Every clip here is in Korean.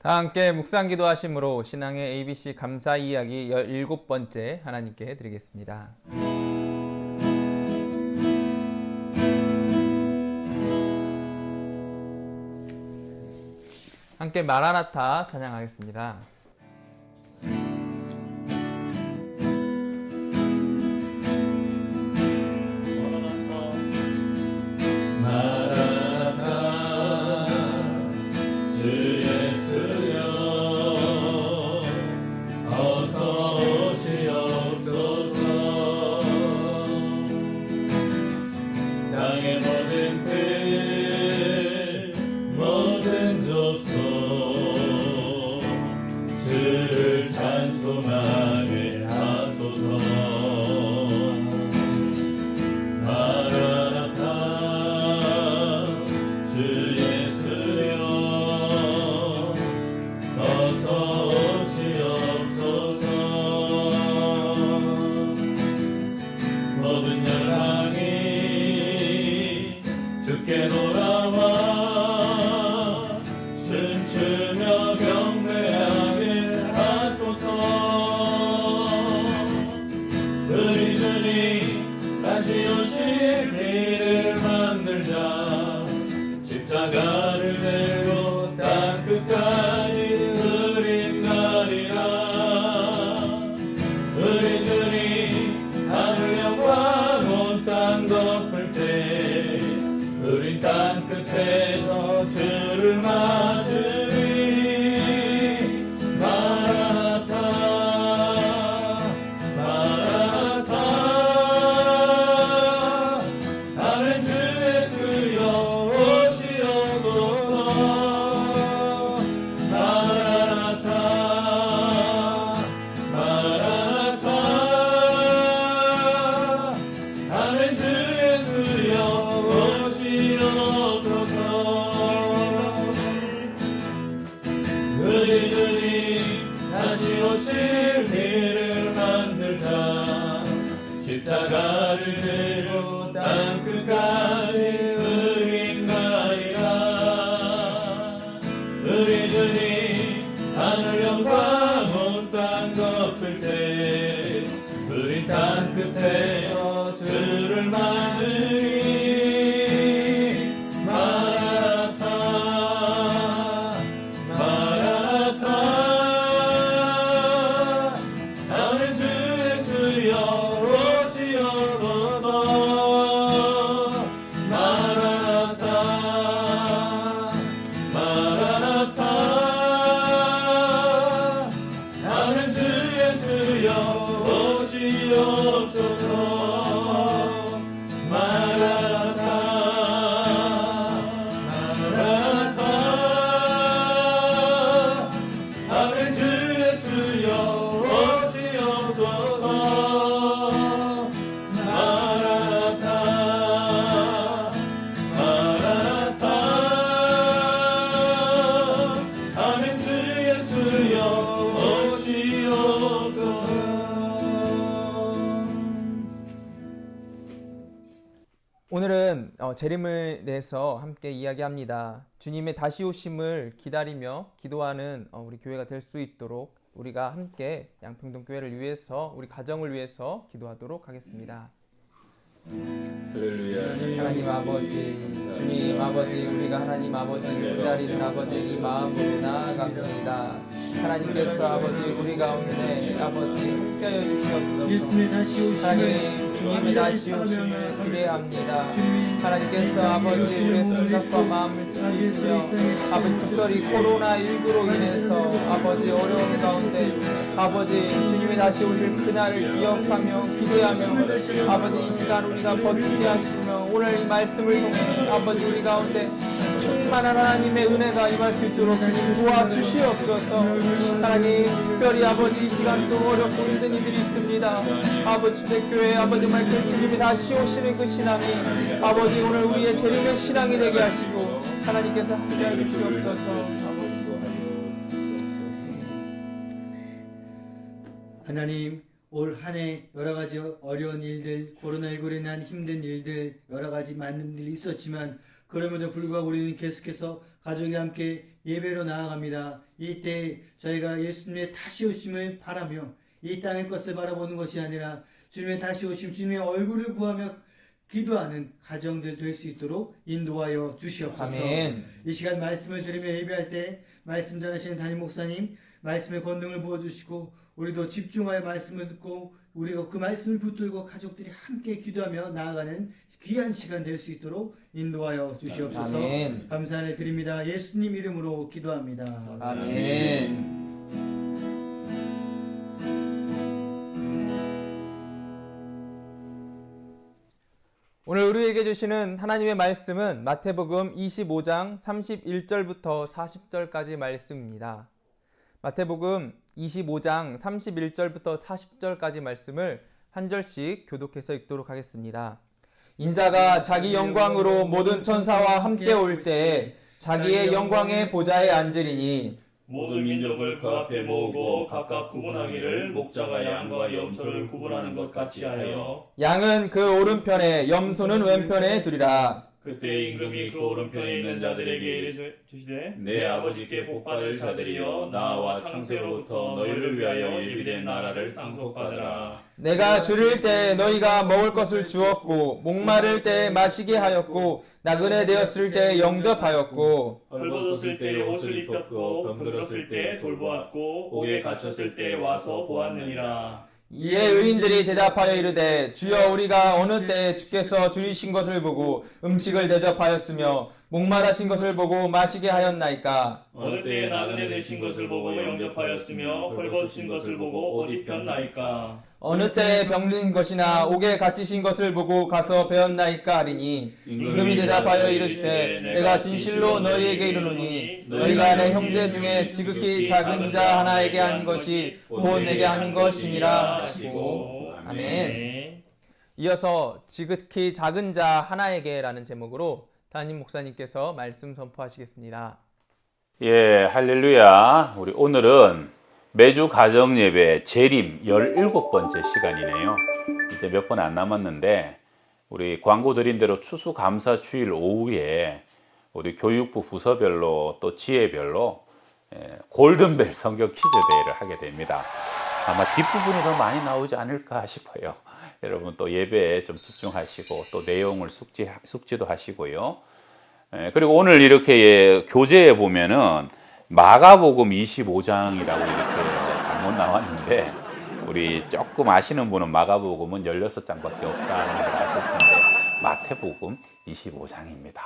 다 함께 묵상 기도하심으로 신앙의 ABC 감사 이야기 17번째 하나님께 드리겠습니다. 함께 마라나타 찬양하겠습니다. 십자가를 메고 땅 끝까지 흐린 날이라. 우리 주님 하늘 영광 온 땅 덮을 때 우리 땅 끝에서 주를 맞으리. 마라나타 마라나타 하는 주 예수여 십자가를 들고 땅 끝까지 흐린 가리라. 우리 주님 하늘 영광 온 땅 덮을 때 우리 땅 끝에서 주를 맞으리. 마라나타 마라나타 하는 주 예수여 오늘은 재림을 내서 함께 이야기합니다. 주님의 다시 오심을 기다리며 기도하는 우리 교회가 될 수 있도록 우리가 함께 양평동교회를 위해서 우리 가정을 위해서 기도하도록 하겠습니다. 하나님 아버지, 주님 아버지, 우리가 하나님 아버지를 기다리는 아버지 이 마음으로 나아갑니다. 하나님께서 아버지 우리 가운데 아버지 함께하여 주시옵소서. 하나님 주님이 다시 오심을 기대합니다. 하나님께서 아버지 우리의 생각과 마음을 지키시며 아버지 특별히 코로나19로 인해서 아버지 어려운 가운데 아버지 주님이 다시 오실 그날을 기억하며 기대하며 아버지 이 시간 우리가 버티게 하시며 오늘 이 말씀을 통해 아버지 우리 가운데 충만한 하나님의 은혜가 임할 수 있도록 주님 도와주시옵소서. 하나님 특별히 아버지 이 시간도 어렵고 힘든 이들이 있습니다. 아버지 주대교회 아버지 정말 그 주님이 다시 오시는 그 신앙이 아버지 오늘 우리의 재림의 신앙이 되게 하시고 하나님께서 함께하여 주시옵소서. 하나님 올 한 해 여러 가지 어려운 일들, 코로나19로 인한 힘든 일들, 여러 가지 많은 일이 있었지만 그럼에도 불구하고 우리는 계속해서 가족이 함께 예배로 나아갑니다. 이때 저희가 예수님의 다시 오심을 바라며 이 땅의 것을 바라보는 것이 아니라 주님의 다시 오심, 주님의 얼굴을 구하며 기도하는 가정들 될 수 있도록 인도하여 주시옵소서. 아멘. 이 시간 말씀을 들으며 예배할 때 말씀 전하시는 담임 목사님 말씀의 권능을 부어주시고 우리도 집중하여 말씀을 듣고 우리가 그 말씀을 붙들고 가족들이 함께 기도하며 나아가는 귀한 시간 될 수 있도록 인도하여 주시옵소서. 아멘. 감사를 드립니다. 예수님 이름으로 기도합니다. 아멘. 오늘 우리에게 주시는 하나님의 말씀은 마태복음 25장 31절부터 40절까지 말씀입니다. 마태복음 25장 31절부터 40절까지 말씀을 한 절씩 교독해서 읽도록 하겠습니다. 인자가 자기 영광으로 모든 천사와 함께 올 때에 자기의 영광의 보좌에 앉으리니 모든 민족을 그 앞에 모으고 각각 구분하기를 목자가 양과 염소를 구분하는 것 같이 하여 양은 그 오른편에 염소는 왼편에 두리라. 그때 임금이 그 오른편에 있는 자들에게 이르시되 내 아버지께 복받을 자들이여 나와 창세로부터 너희를 위하여 예비된 나라를 상속받으라. 내가 줄일 때 너희가 먹을 것을 주었고 목마를 때 마시게 하였고 나그네 되었을 때 영접하였고 헐벗었을 때 옷을 입혔고 병들었을 때 돌보았고 옥에 갇혔을 때 와서 보았느니라. 이에 의인들이 대답하여 이르되 주여 우리가 어느 때 주께서 줄이신 것을 보고 음식을 대접하였으며 목마르신 것을 보고 마시게 하였나이까. 어느 때에 나그네 되신 것을 보고 영접하였으며 헐벗으신 것을 보고 옷 입혔나이까. 어느 때에 병든 것이나 옥에 갇히신 것을 보고 가서 배웠나이까 하리니 임금이 대답하여 이르시되 내가 진실로 너희에게 이르노니 너희가 내 형제 중에 지극히 작은 자 하나에게 한 것이 곧 내게 한 것이니라 하시고. 아멘. 이어서 지극히 작은 자 하나에게 라는 제목으로 담임 목사님께서 말씀 선포하시겠습니다. 예, 할렐루야. 우리 오늘은 매주 가정 예배 재림 17번째 시간이네요. 이제 몇 번 안 남았는데 우리 광고 드린 대로 추수감사 주일 오후에 우리 교육부 부서별로 또 지혜별로 골든벨 성경 퀴즈 대회를 하게 됩니다. 아마 뒷부분이 더 많이 나오지 않을까 싶어요. 여러분 또 예배에 좀 집중하시고 또 내용을 숙지도 하시고요. 그리고 오늘 이렇게 교재에 보면은 마가복음 25장이라고 이렇게 잘못 나왔는데 우리 조금 아시는 분은 마가복음은 16장밖에 없다는 걸 아실 텐데 마태복음 25장입니다.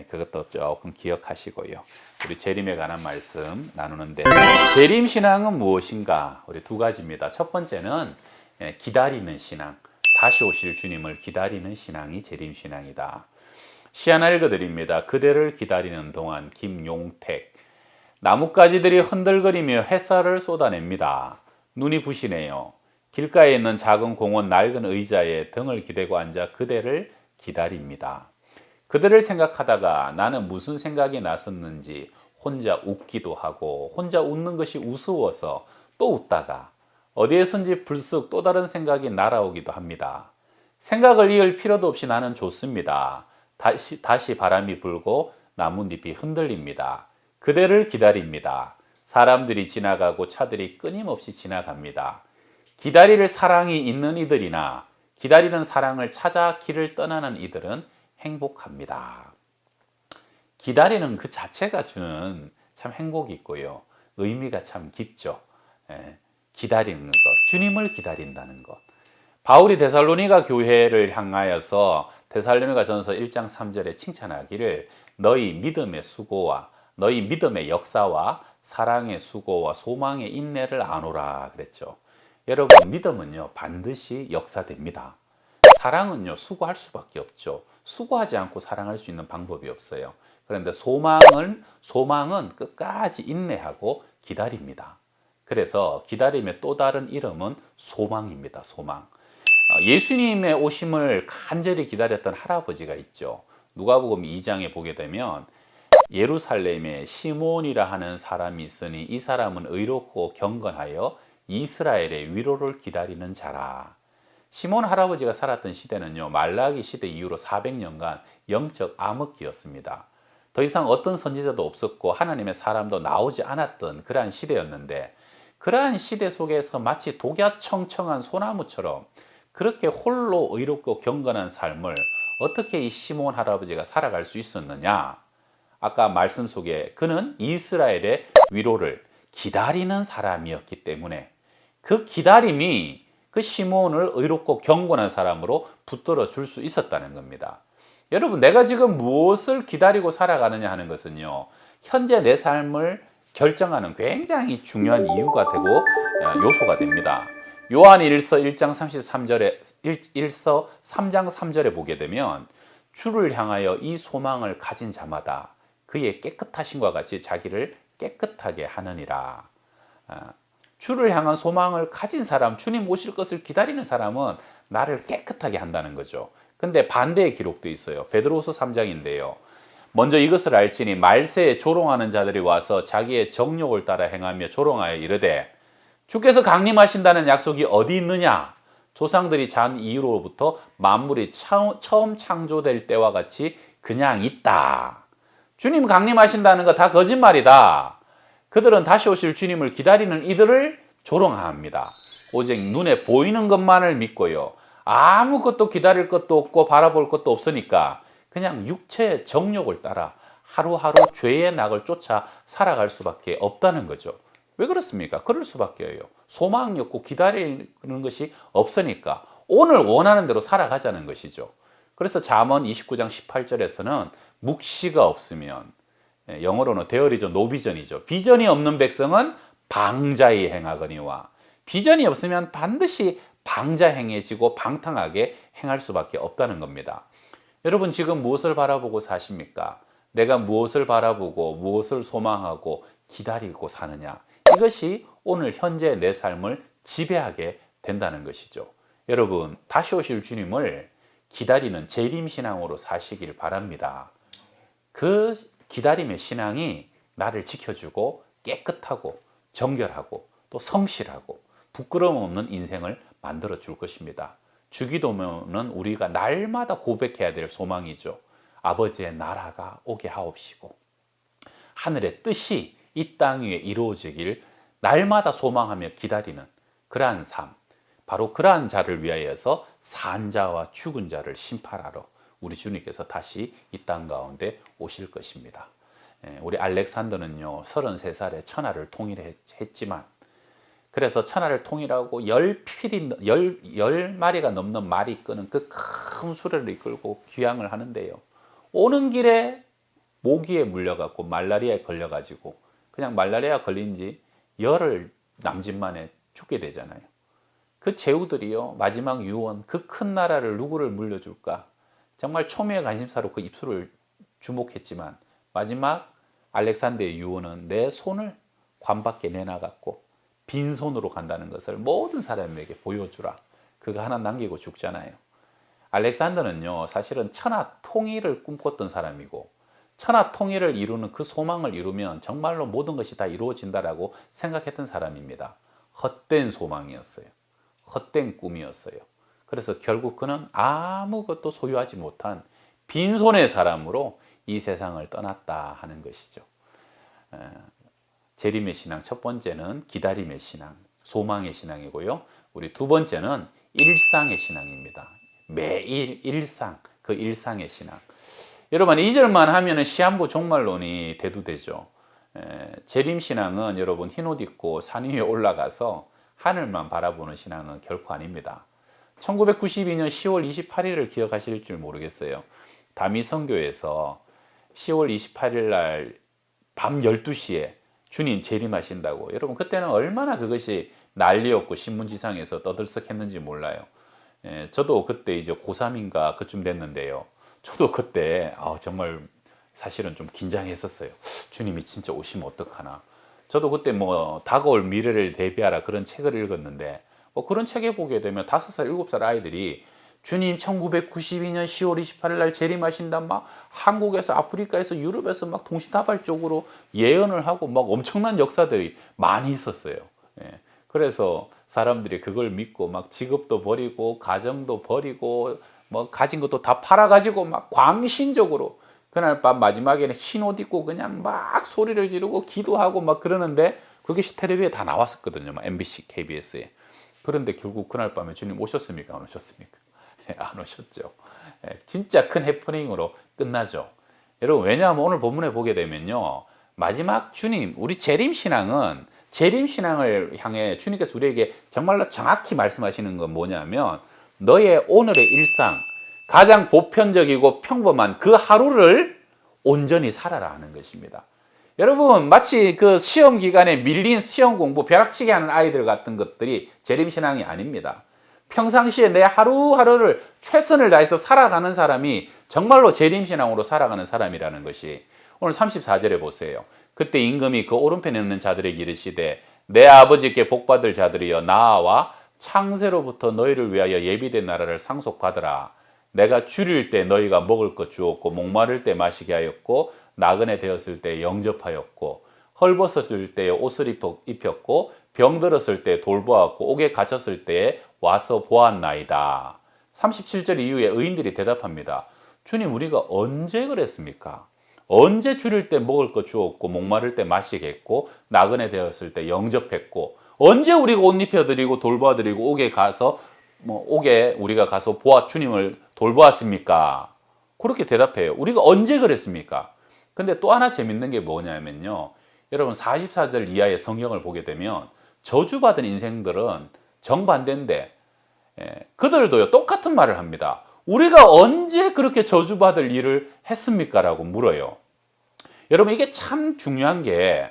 그것도 조금 기억하시고요. 우리 재림에 관한 말씀 나누는데 재림 신앙은 무엇인가? 우리 두 가지입니다. 첫 번째는 기다리는 신앙, 다시 오실 주님을 기다리는 신앙이 재림 신앙이다. 시 하나 읽어드립니다. 그대를 기다리는 동안 김용택. 나뭇가지들이 흔들거리며 햇살을 쏟아냅니다. 눈이 부시네요. 길가에 있는 작은 공원 낡은 의자에 등을 기대고 앉아 그대를 기다립니다. 그대를 생각하다가 나는 무슨 생각이 났었는지 혼자 웃기도 하고 혼자 웃는 것이 우스워서 또 웃다가 어디에선지 불쑥 또 다른 생각이 날아오기도 합니다. 생각을 이을 필요도 없이 나는 좋습니다. 다시 바람이 불고 나뭇잎이 흔들립니다. 그대를 기다립니다. 사람들이 지나가고 차들이 끊임없이 지나갑니다. 기다릴 사랑이 있는 이들이나 기다리는 사랑을 찾아 길을 떠나는 이들은 행복합니다. 기다리는 그 자체가 주는 참 행복이 있고요. 의미가 참 깊죠. 기다리는 것, 주님을 기다린다는 것. 바울이 데살로니가 교회를 향하여서 데살로니가 전서 1장 3절에 칭찬하기를 너희 믿음의 수고와 너희 믿음의 역사와 사랑의 수고와 소망의 인내를 아노라 그랬죠. 여러분 믿음은요 반드시 역사됩니다. 사랑은요 수고할 수밖에 없죠. 수고하지 않고 사랑할 수 있는 방법이 없어요. 그런데 소망은 끝까지 인내하고 기다립니다. 그래서 기다림의 또 다른 이름은 소망입니다. 소망. 예수님의 오심을 간절히 기다렸던 할아버지가 있죠. 누가복음 2장에 보게 되면 예루살렘에 시몬이라 하는 사람이 있으니 이 사람은 의롭고 경건하여 이스라엘의 위로를 기다리는 자라. 시몬 할아버지가 살았던 시대는요, 말라기 시대 이후로 400년간 영적 암흑기였습니다. 더 이상 어떤 선지자도 없었고 하나님의 사람도 나오지 않았던 그러한 시대였는데, 그러한 시대 속에서 마치 독야청청한 소나무처럼 그렇게 홀로 의롭고 경건한 삶을 어떻게 이 시몬 할아버지가 살아갈 수 있었느냐? 아까 말씀 속에 그는 이스라엘의 위로를 기다리는 사람이었기 때문에 그 기다림이 그 시몬을 의롭고 경건한 사람으로 붙들어 줄 수 있었다는 겁니다. 여러분, 내가 지금 무엇을 기다리고 살아가느냐 하는 것은요, 현재 내 삶을 결정하는 굉장히 중요한 이유가 되고 요소가 됩니다. 요한 1서 1장 33절에 1서 3장 3절에 보게 되면 주를 향하여 이 소망을 가진 자마다 그의 깨끗하심과 같이 자기를 깨끗하게 하느니라. 주를 향한 소망을 가진 사람, 주님 오실 것을 기다리는 사람은 나를 깨끗하게 한다는 거죠. 근데 반대의 기록도 있어요. 베드로후서 3장인데요. 먼저 이것을 알지니 말세에 조롱하는 자들이 와서 자기의 정욕을 따라 행하며 조롱하여 이르되 주께서 강림하신다는 약속이 어디 있느냐? 조상들이 잔 이후로부터 만물이 처음 창조될 때와 같이 그냥 있다. 주님 강림하신다는 거 다 거짓말이다. 그들은 다시 오실 주님을 기다리는 이들을 조롱합니다. 오직 눈에 보이는 것만을 믿고요, 아무것도 기다릴 것도 없고 바라볼 것도 없으니까 그냥 육체의 정욕을 따라 하루하루 죄의 낙을 쫓아 살아갈 수밖에 없다는 거죠. 왜 그렇습니까? 그럴 수밖에요. 소망이 없고 기다리는 것이 없으니까 오늘 원하는 대로 살아가자는 것이죠. 그래서 잠언 29장 18절에서는 묵시가 없으면, 영어로는 there is no vision이죠. 비전이 없는 백성은 방자히 행하거니와, 비전이 없으면 반드시 방자행해지고 방탕하게 행할 수밖에 없다는 겁니다. 여러분, 지금 무엇을 바라보고 사십니까? 내가 무엇을 바라보고 무엇을 소망하고 기다리고 사느냐? 이것이 오늘 현재 내 삶을 지배하게 된다는 것이죠. 여러분, 다시 오실 주님을 기다리는 재림신앙으로 사시길 바랍니다. 그 기다림의 신앙이 나를 지켜주고 깨끗하고 정결하고 또 성실하고 부끄러움 없는 인생을 만들어 줄 것입니다. 주기도문은 우리가 날마다 고백해야 될 소망이죠. 아버지의 나라가 오게 하옵시고 하늘의 뜻이 이 땅 위에 이루어지길 날마다 소망하며 기다리는 그러한 삶, 바로 그러한 자를 위하여서 산 자와 죽은 자를 심판하러 우리 주님께서 다시 이 땅 가운데 오실 것입니다. 우리 알렉산더는요, 33살에 천하를 통일했지만, 그래서 천하를 통일하고 10마리가 넘는 말이 끄는 그 큰 수레를 이끌고 귀향을 하는데요, 오는 길에 모기에 물려갖고 말라리아에 걸려가지고 그냥 말라리아 걸린 지 열흘 남짓 만에 죽게 되잖아요. 그 제후들이요, 마지막 유언, 그 큰 나라를 누구를 물려줄까? 정말 초미의 관심사로 그 입술을 주목했지만 마지막 알렉산더의 유언은 내 손을 관 밖에 내놔갖고 빈손으로 간다는 것을 모든 사람에게 보여주라. 그거 하나 남기고 죽잖아요. 알렉산더는요, 사실은 천하 통일을 꿈꿨던 사람이고, 천하 통일을 이루는 그 소망을 이루면 정말로 모든 것이 다 이루어진다라고 생각했던 사람입니다. 헛된 소망이었어요. 헛된 꿈이었어요. 그래서 결국 그는 아무것도 소유하지 못한 빈손의 사람으로 이 세상을 떠났다 하는 것이죠. 재림의 신앙, 첫 번째는 기다림의 신앙, 소망의 신앙이고요. 우리 두 번째는 일상의 신앙입니다. 매일 일상, 그 일상의 신앙. 여러분, 2절만 하면 시한부 종말론이 대두되죠. 재림신앙은 여러분 흰옷 입고 산 위에 올라가서 하늘만 바라보는 신앙은 결코 아닙니다. 1992년 10월 28일을 기억하실 줄 모르겠어요. 다미 선교에서 10월 28일 날 밤 12시에 주님 재림하신다고. 여러분, 그때는 얼마나 그것이 난리였고 신문지상에서 떠들썩했는지 몰라요. 저도 그때 이제 고3인가 그쯤 됐는데요. 저도 그때 정말 사실은 좀 긴장했었어요. 주님이 진짜 오시면 어떡하나. 저도 그때 뭐 다가올 미래를 대비하라 그런 책을 읽었는데, 뭐 그런 책에 보게 되면 5살, 7살 아이들이 주님 1992년 10월 28일 날 재림하신다, 막 한국에서 아프리카에서 유럽에서 막 동시다발적으로 예언을 하고 막 엄청난 역사들이 많이 있었어요. 그래서 사람들이 그걸 믿고 막 직업도 버리고 가정도 버리고 뭐 가진 것도 다 팔아가지고 막 광신적으로 그날 밤 마지막에는 흰 옷 입고 그냥 막 소리를 지르고 기도하고 막 그러는데 그게 텔레비에 다 나왔었거든요. 막 MBC, KBS에. 그런데 결국 그날 밤에 주님 오셨습니까? 안 오셨습니까? 안 오셨죠. 진짜 큰 해프닝으로 끝나죠. 여러분, 왜냐하면 오늘 본문에 보게 되면요, 마지막 주님, 우리 재림신앙은 재림신앙을 향해 주님께서 우리에게 정말로 정확히 말씀하시는 건 뭐냐면 너의 오늘의 일상, 가장 보편적이고 평범한 그 하루를 온전히 살아라 하는 것입니다. 여러분, 마치 그 시험 기간에 밀린 시험 공부 벼락치기 하는 아이들 같은 것들이 재림신앙이 아닙니다. 평상시에 내 하루하루를 최선을 다해서 살아가는 사람이 정말로 재림신앙으로 살아가는 사람이라는 것이 오늘 34절에 보세요. 그때 임금이 그 오른편에 있는 자들에게 이르시되 내 아버지께 복받을 자들이여 나와 창세로부터 너희를 위하여 예비된 나라를 상속받으라. 내가 줄일 때 너희가 먹을 것 주었고 목마를 때 마시게 하였고 나그네 되었을 때 영접하였고 헐벗었을 때 옷을 입혔고 병들었을 때 돌보았고 옥에 갇혔을 때 와서 보았나이다. 37절 이후에 의인들이 대답합니다. 주님, 우리가 언제 그랬습니까? 언제 줄일 때 먹을 것 주었고 목마를 때 마시게 했고 나그네 되었을 때 영접했고 언제 우리가 옷 입혀드리고 돌보아드리고 옥에 가서 옥에 우리가 가서 주님을 돌보았습니까? 그렇게 대답해요. 우리가 언제 그랬습니까? 근데 또 하나 재밌는 게 뭐냐면요, 여러분 44절 이하의 성경을 보게 되면 저주받은 인생들은 정반대인데 그들도요 똑같은 말을 합니다. 우리가 언제 그렇게 저주받을 일을 했습니까? 라고 물어요. 여러분, 이게 참 중요한 게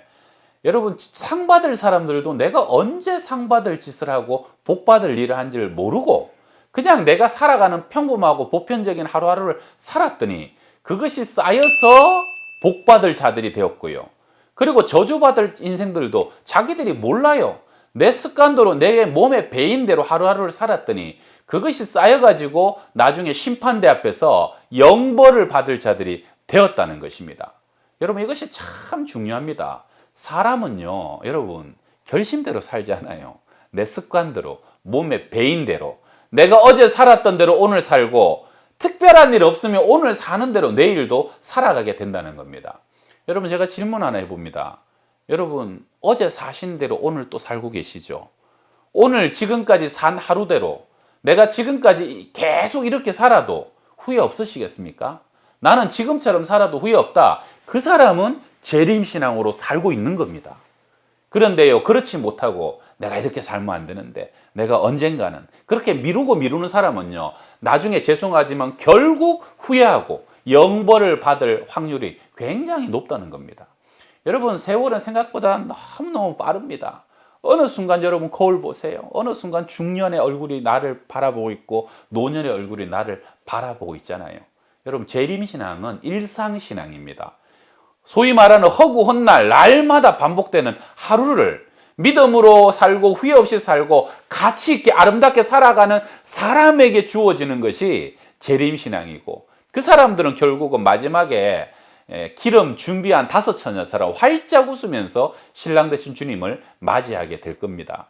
여러분, 상 받을 사람들도 내가 언제 상 받을 짓을 하고 복 받을 일을 한지를 모르고 그냥 내가 살아가는 평범하고 보편적인 하루하루를 살았더니 그것이 쌓여서 복 받을 자들이 되었고요. 그리고 저주받을 인생들도 자기들이 몰라요. 내 습관대로 내 몸의 배인대로 하루하루를 살았더니 그것이 쌓여가지고 나중에 심판대 앞에서 영벌을 받을 자들이 되었다는 것입니다. 여러분, 이것이 참 중요합니다. 사람은요, 여러분, 결심대로 살지 않아요. 내 습관대로, 몸의 배인대로, 내가 어제 살았던 대로 오늘 살고 특별한 일 없으면 오늘 사는 대로 내일도 살아가게 된다는 겁니다. 여러분, 제가 질문 하나 해봅니다. 여러분, 어제 사신 대로 오늘 또 살고 계시죠? 오늘 지금까지 산 하루대로 내가 지금까지 계속 이렇게 살아도 후회 없으시겠습니까? 나는 지금처럼 살아도 후회 없다. 그 사람은 재림신앙으로 살고 있는 겁니다. 그런데요, 그렇지 못하고 내가 이렇게 살면 안 되는데 내가 언젠가는 그렇게 미루는 사람은요, 나중에 죄송하지만 결국 후회하고 영벌을 받을 확률이 굉장히 높다는 겁니다. 여러분, 세월은 생각보다 너무너무 빠릅니다. 어느 순간 여러분 거울 보세요. 어느 순간 중년의 얼굴이 나를 바라보고 있고 노년의 얼굴이 나를 바라보고 있잖아요. 여러분, 재림신앙은 일상신앙입니다. 소위 말하는 허구 헛날, 날마다 반복되는 하루를 믿음으로 살고 후회 없이 살고 가치 있게 아름답게 살아가는 사람에게 주어지는 것이 재림신앙이고, 그 사람들은 결국은 마지막에 기름 준비한 5 처녀처럼 활짝 웃으면서 신랑 되신 주님을 맞이하게 될 겁니다.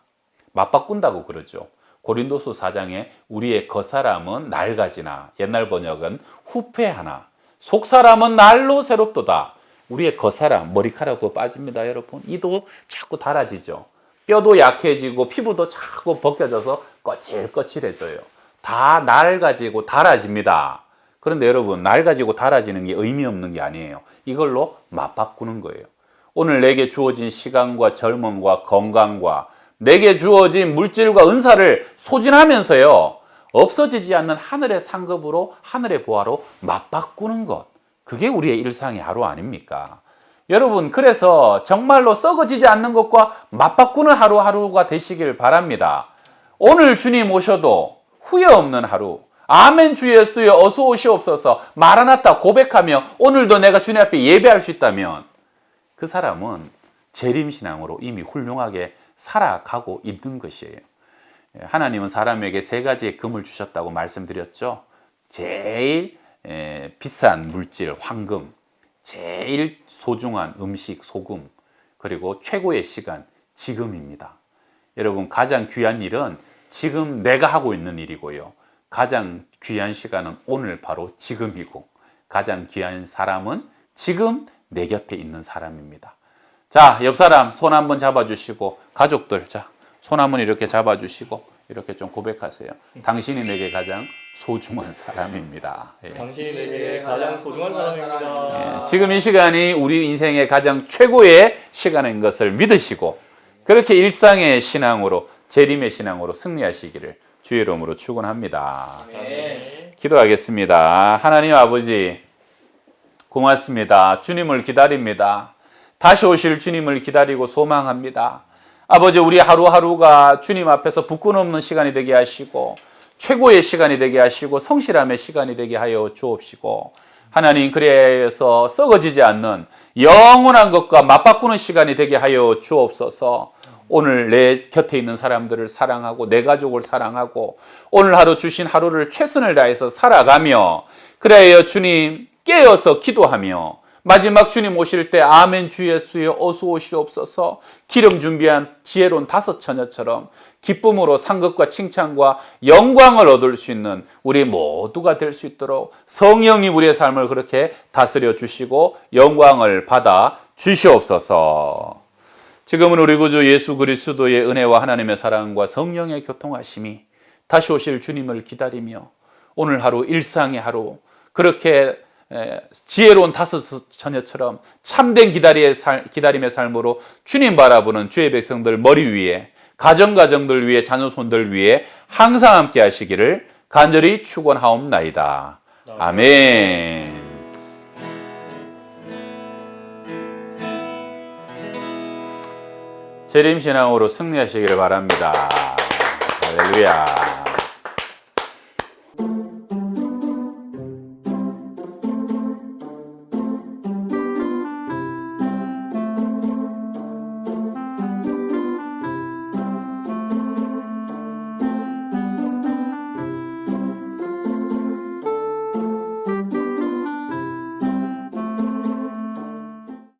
맞바꾼다고 그러죠. 고린도서 4장에 우리의 겉사람은 낡아지나, 옛날 번역은 후패하나, 속사람은 날로 새롭도다. 우리의 겉사람, 머리카락도 빠집니다, 여러분. 이도 자꾸 닳아지죠. 뼈도 약해지고 피부도 자꾸 벗겨져서 거칠거칠해져요. 다 낡아지고 닳아집니다. 그런데 여러분, 낡아지고 닳아지는 게 의미 없는 게 아니에요. 이걸로 맞바꾸는 거예요. 오늘 내게 주어진 시간과 젊음과 건강과 내게 주어진 물질과 은사를 소진하면서요, 없어지지 않는 하늘의 상급으로, 하늘의 보화로 맞바꾸는 것. 그게 우리의 일상의 하루 아닙니까? 여러분, 그래서 정말로 썩어지지 않는 것과 맞바꾸는 하루하루가 되시길 바랍니다. 오늘 주님 오셔도 후회 없는 하루, 아멘 주 예수여 어서 오시옵소서 마라나타 고백하며 오늘도 내가 주님 앞에 예배할 수 있다면 그 사람은 재림신앙으로 이미 훌륭하게 살아가고 있는 것이에요. 하나님은 사람에게 3가지의 금을 주셨다고 말씀드렸죠. 제일 비싼 물질, 황금, 제일 소중한 음식, 소금, 그리고 최고의 시간, 지금입니다. 여러분 가장 귀한 일은 지금 내가 하고 있는 일이고요. 가장 귀한 시간은 오늘 바로 지금이고 가장 귀한 사람은 지금 내 곁에 있는 사람입니다. 자, 옆 사람 손 한번 잡아주시고 가족들 자, 손 한번 이렇게 잡아주시고 이렇게 좀 고백하세요. 당신이 내게 가장 소중한 사람입니다. 예. 당신이 내게 가장 소중한 사람입니다. 예, 지금 이 시간이 우리 인생의 가장 최고의 시간인 것을 믿으시고 그렇게 일상의 신앙으로 재림의 신앙으로 승리하시기를 주의 이름으로 축원합니다. 기도하겠습니다. 하나님 아버지 고맙습니다. 주님을 기다립니다. 다시 오실 주님을 기다리고 소망합니다. 아버지 우리 하루하루가 주님 앞에서 부끄럼 없는 시간이 되게 하시고 최고의 시간이 되게 하시고 성실함의 시간이 되게 하여 주옵시고 하나님 그래서 썩어지지 않는 영원한 것과 맞바꾸는 시간이 되게 하여 주옵소서. 오늘 내 곁에 있는 사람들을 사랑하고 내 가족을 사랑하고 오늘 하루 주신 하루를 최선을 다해서 살아가며 그래야 주님 깨어서 기도하며 마지막 주님 오실 때 아멘 주 예수여 어서 오시옵소서 기름 준비한 지혜로운 5 처녀처럼 기쁨으로 상급과 칭찬과 영광을 얻을 수 있는 우리 모두가 될 수 있도록 성령님 우리의 삶을 그렇게 다스려 주시고 영광을 받아 주시옵소서. 지금은 우리 구주 예수 그리스도의 은혜와 하나님의 사랑과 성령의 교통하심이 다시 오실 주님을 기다리며 오늘 하루 일상의 하루 그렇게 지혜로운 5 처녀처럼 참된 기다림의 삶으로 주님 바라보는 주의 백성들 머리 위에 가정들 위에 자녀손들 위에 항상 함께 하시기를 간절히 축원하옵나이다. 아멘. 재림신앙으로 승리하시기를 바랍니다. 할렐루야.